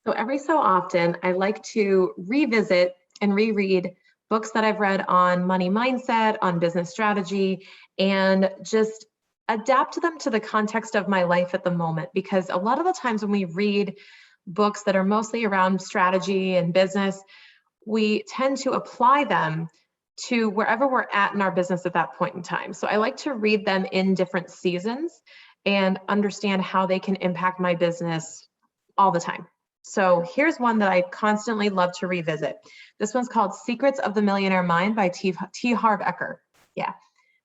So every so often, I like to revisit and reread books that I've read on money mindset, on business strategy, and just adapt them to the context of my life at the moment. Because a lot of the times when we read books that are mostly around strategy and business, we tend to apply them to wherever we're at in our business at that point in time. So I like to read them in different seasons and understand how they can impact my business all the time. So here's one that I constantly love to revisit. This one's called Secrets of the Millionaire Mind by T. Harv Eker. Yeah,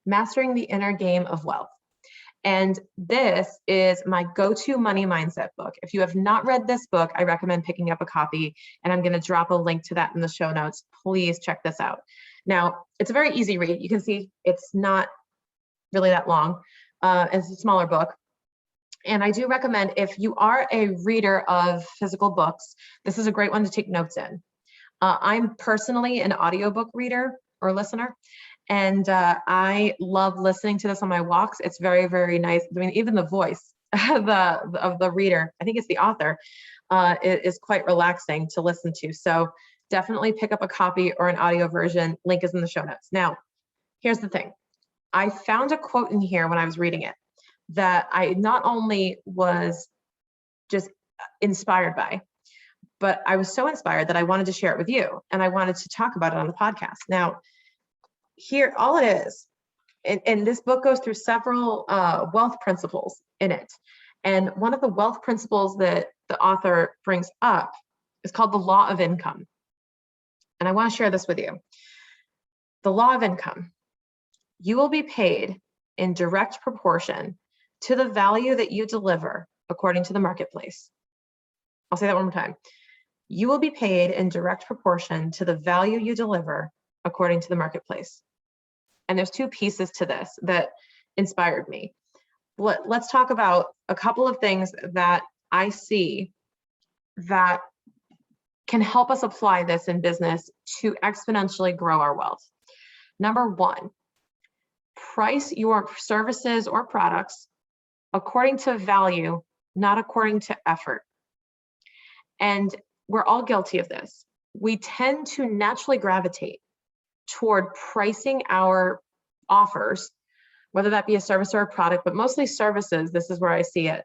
Mastering the Inner Game of Wealth. And this is my go-to money mindset book. If you have not read this book, I recommend picking up a copy, and I'm going to drop a link to that in the show notes. Please check this out. Now, it's a very easy read. You can see it's not really that long. It's a smaller book. And I do recommend, if you are a reader of physical books, this is a great one to take notes in. I'm personally an audiobook reader or listener, and I love listening to this on my walks. It's very, very nice. I mean, even the voice of the reader, I think it's the author, is quite relaxing to listen to. So definitely pick up a copy or an audio version. Link is in the show notes. Now, here's the thing. I found a quote in here when I was reading it that I not only was just inspired by, but I was so inspired that I wanted to share it with you, and I wanted to talk about it on the podcast. Now, here, all it is, and this book goes through several wealth principles in it. And one of the wealth principles that the author brings up is called the law of income. And I want to share this with you. The law of income. You will be paid in direct proportion to the value that you deliver according to the marketplace. I'll say that one more time. You will be paid in direct proportion to the value you deliver according to the marketplace. And there's two pieces to this that inspired me. Let's talk about a couple of things that I see that can help us apply this in business to exponentially grow our wealth. Number one, price your services or products according to value, not according to effort. And we're all guilty of this. We tend to naturally gravitate toward pricing our offers, whether that be a service or a product, but mostly services, this is where I see it,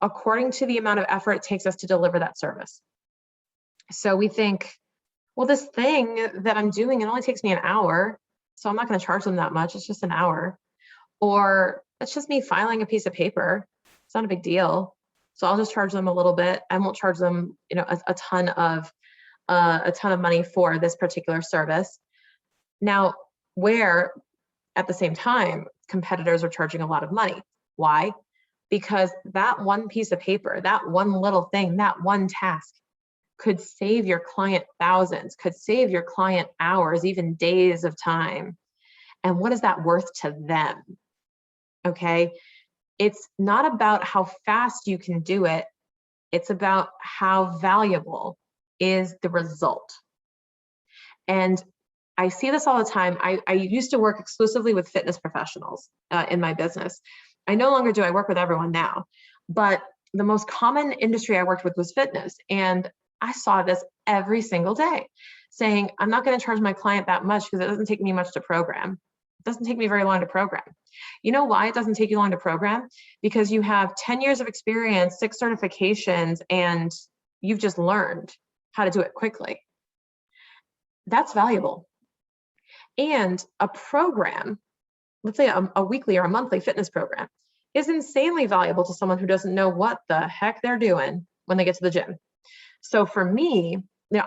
according to the amount of effort it takes us to deliver that service. So we think, well, this thing that I'm doing, it only takes me an hour, so I'm not going to charge them that much. It's just an hour. Or it's just me filing a piece of paper. It's not a big deal. So I'll just charge them a little bit. I won't charge them, a ton of money for this particular service. Now, where at the same time, competitors are charging a lot of money. Why? Because that one piece of paper, that one little thing, that one task could save your client thousands, could save your client hours, even days of time. And what is that worth to them? Okay. It's not about how fast you can do it. It's about how valuable is the result. And I see this all the time. I used to work exclusively with fitness professionals in my business. I no longer do. I work with everyone now. But the most common industry I worked with was fitness. And I saw this every single day, saying, I'm not going to charge my client that much because it doesn't take me much to program. It doesn't take me very long to program. You know why it doesn't take you long to program? Because you have 10 years of experience, 6 certifications, and you've just learned how to do it quickly. That's valuable. And a program, let's say a weekly or a monthly fitness program, is insanely valuable to someone who doesn't know what the heck they're doing when they get to the gym. So for me,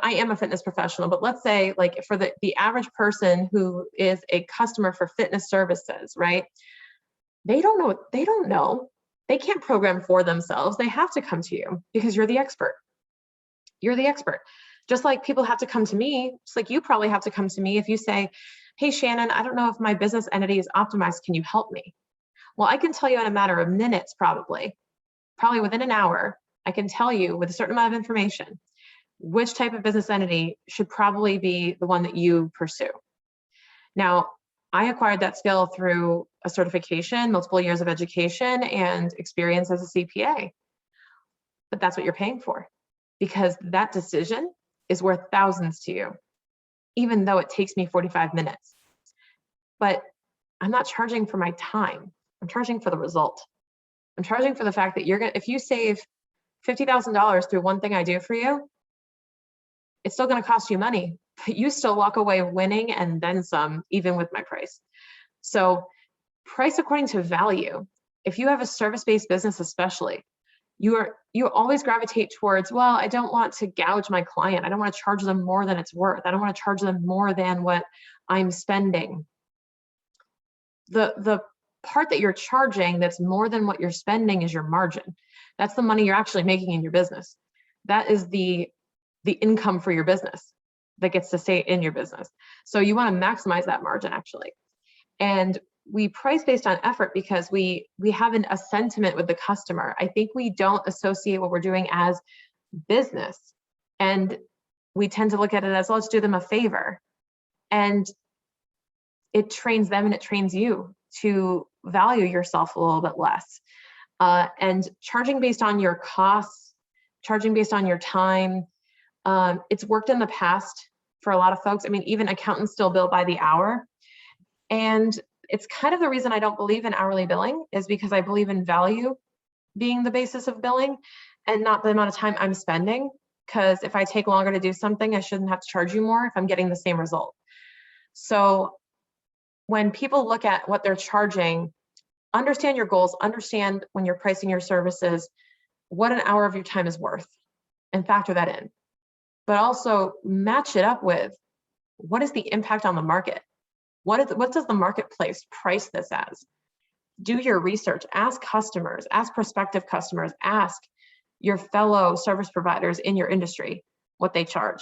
I am a fitness professional, but let's say like for the average person who is a customer for fitness services, right? They don't know. They can't program for themselves. They have to come to you because you're the expert. You're the expert. Just like people have to come to me, just like you probably have to come to me if you say, hey, Shannon, I don't know if my business entity is optimized. Can you help me? Well, I can tell you in a matter of minutes, probably within an hour, I can tell you with a certain amount of information which type of business entity should probably be the one that you pursue. Now, I acquired that skill through a certification, multiple years of education, and experience as a CPA. But that's what you're paying for. because that decision is worth thousands to you, even though it takes me 45 minutes. But I'm not charging for my time. I'm charging for the result. I'm charging for the fact that if you save $50,000 through one thing I do for you, it's still going to cost you money, but you still walk away winning and then some, even with my price. So price according to value. If you have a service-based business, especially, you always gravitate towards, well, I don't want to gouge my client. I don't want to charge them more than it's worth. I don't want to charge them more than what I'm spending. The part that you're charging that's more than what you're spending is your margin. That's the money you're actually making in your business. That is the income for your business that gets to stay in your business. So you want to maximize that margin, actually. And we price based on effort because we have a sentiment with the customer. I think we don't associate what we're doing as business. And we tend to look at it as, let's do them a favor. And it trains them and it trains you to value yourself a little bit less. And charging based on your costs, charging based on your time, it's worked in the past for a lot of folks. I mean, even accountants still bill by the hour. And it's kind of the reason I don't believe in hourly billing, is because I believe in value being the basis of billing and not the amount of time I'm spending. Because if I take longer to do something, I shouldn't have to charge you more if I'm getting the same result. So when people look at what they're charging, understand your goals, understand when you're pricing your services, what an hour of your time is worth, and factor that in. But also match it up with, what is the impact on the market? What does the marketplace price this as? Do your research, ask customers, ask prospective customers, ask your fellow service providers in your industry what they charge,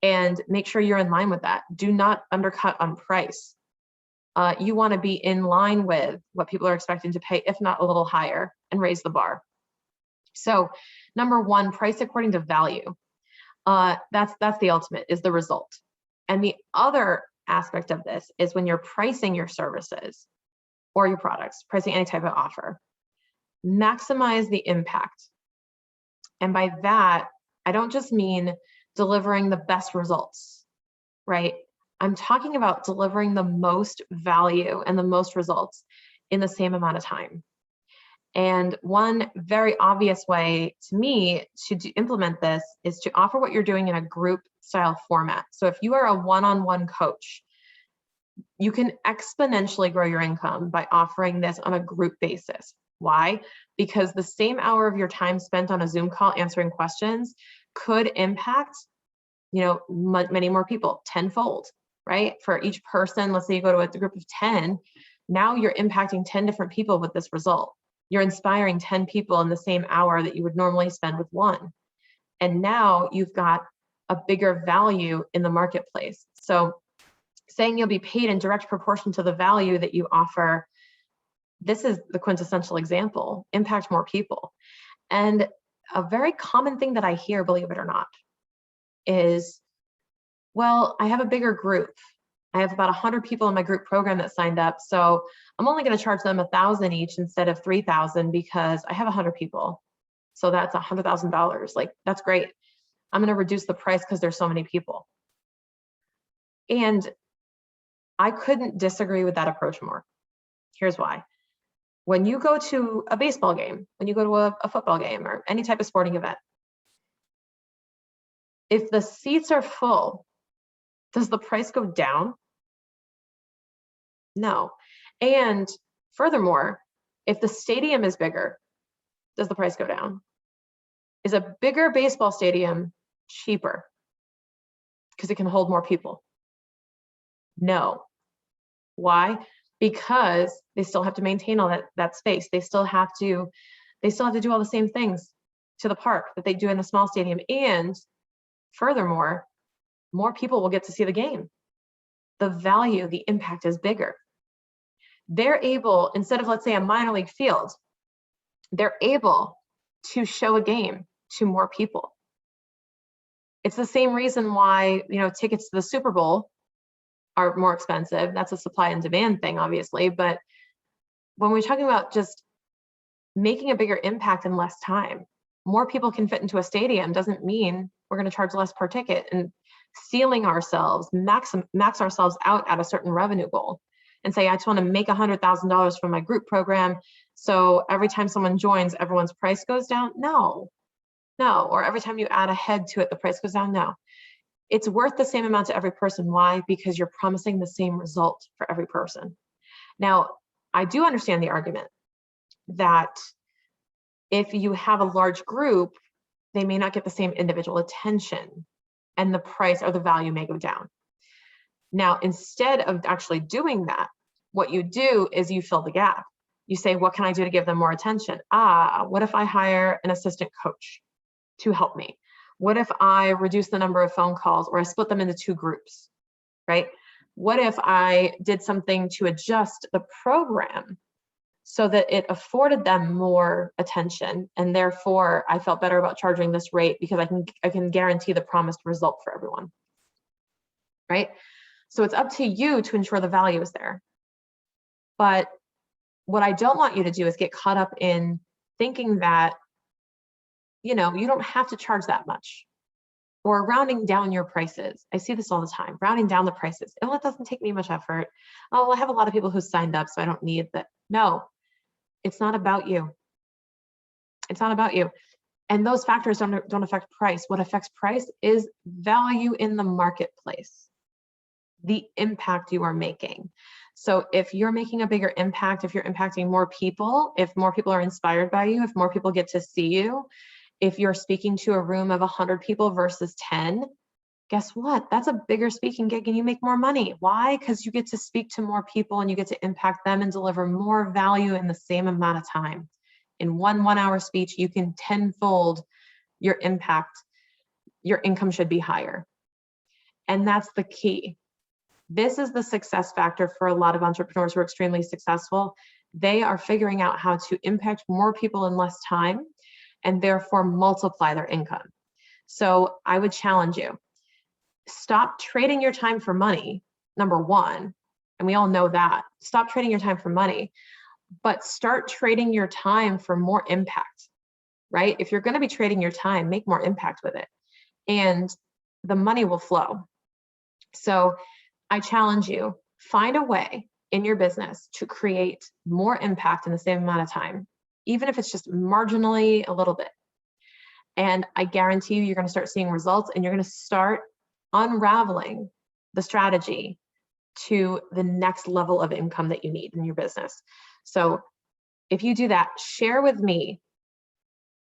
and make sure you're in line with that. Do not undercut on price. You want to be in line with what people are expecting to pay, if not a little higher, and raise the bar. So number one, price according to value. That's the ultimate, is the result. And the other aspect of this is when you're pricing your services or your products, pricing any type of offer, maximize the impact. And by that, I don't just mean delivering the best results, right? I'm talking about delivering the most value and the most results in the same amount of time. And one very obvious way to me to implement this is to offer what you're doing in a group style format. So if you are a one-on-one coach, you can exponentially grow your income by offering this on a group basis. Why? Because the same hour of your time spent on a Zoom call answering questions could impact, many more people, tenfold, right? For each person, let's say you go to a group of 10, now you're impacting 10 different people with this result. You're inspiring 10 people in the same hour that you would normally spend with one. And now you've got a bigger value in the marketplace. So saying you'll be paid in direct proportion to the value that you offer, this is the quintessential example: impact more people. And a very common thing that I hear, believe it or not, is, well, I have a bigger group. I have about 100 people in my group program that signed up, so I'm only going to charge them $1,000 each instead of $3,000 because I have 100 people. So that's $100,000. Like, that's great. I'm going to reduce the price because there's so many people. And I couldn't disagree with that approach more. Here's why. When you go to a baseball game, when you go to a football game or any type of sporting event, if the seats are full, does the price go down? No. And furthermore, if the stadium is bigger, does the price go down? Is a bigger baseball stadium cheaper because it can hold more people? No. Why? Because they still have to maintain all that space. They still have to do all the same things to the park that they do in a small stadium. And furthermore, more people will get to see the game. The value, the impact is bigger. They're able, instead of, let's say, a minor league field, they're able to show a game to more people. It's the same reason why, tickets to the Super Bowl are more expensive. That's a supply and demand thing, obviously. But when we're talking about just making a bigger impact in less time, more people can fit into a stadium doesn't mean we're going to charge less per ticket, and ceiling ourselves, max ourselves out at a certain revenue goal and say, I just want to make $100,000 from my group program. So every time someone joins, everyone's price goes down. No. Or every time you add a head to it, the price goes down. No, it's worth the same amount to every person. Why? Because you're promising the same result for every person. Now, I do understand the argument that if you have a large group, they may not get the same individual attention and the price or the value may go down. Now, instead of actually doing that, what you do is you fill the gap. You say, what can I do to give them more attention? What if I hire an assistant coach to help me? What if I reduce the number of phone calls, or I split them into 2 groups, right? What if I did something to adjust the program so that it afforded them more attention, and therefore I felt better about charging this rate because I can guarantee the promised result for everyone, right? So it's up to you to ensure the value is there. But what I don't want you to do is get caught up in thinking that, you don't have to charge that much, or rounding down your prices. I see this all the time, rounding down the prices. Oh, it doesn't take me much effort. Oh, I have a lot of people who signed up, so I don't need that. No, it's not about you. It's not about you. And those factors don't affect price. What affects price is value in the marketplace, the impact you are making. So if you're making a bigger impact, if you're impacting more people, if more people are inspired by you, if more people get to see you, if you're speaking to a room of 100 people versus 10, guess what? That's a bigger speaking gig and you make more money. Why? Because you get to speak to more people and you get to impact them and deliver more value in the same amount of time. In one 1-hour speech, you can tenfold your impact. Your income should be higher. And that's the key. This is the success factor for a lot of entrepreneurs who are extremely successful. They are figuring out how to impact more people in less time and therefore multiply their income. So I would challenge you, stop trading your time for money, number one, and we all know that. Stop trading your time for money, but start trading your time for more impact, right? If you're going to be trading your time, make more impact with it, and the money will flow. So I challenge you, find a way in your business to create more impact in the same amount of time, even if it's just marginally a little bit. And I guarantee you're going to start seeing results, and you're going to start unraveling the strategy to the next level of income that you need in your business. So if you do that, share with me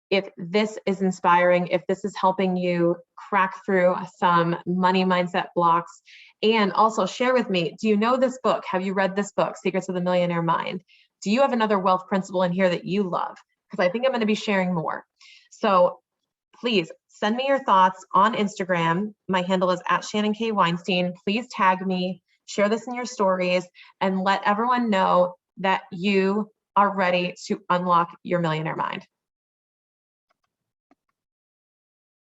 if this is inspiring, if this is helping you crack through some money mindset blocks. And also share with me, do you know this book? Have you read this book, Secrets of the Millionaire Mind? Do you have another wealth principle in here that you love? Because I think I'm going to be sharing more. So please send me your thoughts on Instagram. My handle is @ShannonK.Weinstein. Please tag me, share this in your stories, and let everyone know that you are ready to unlock your millionaire mind.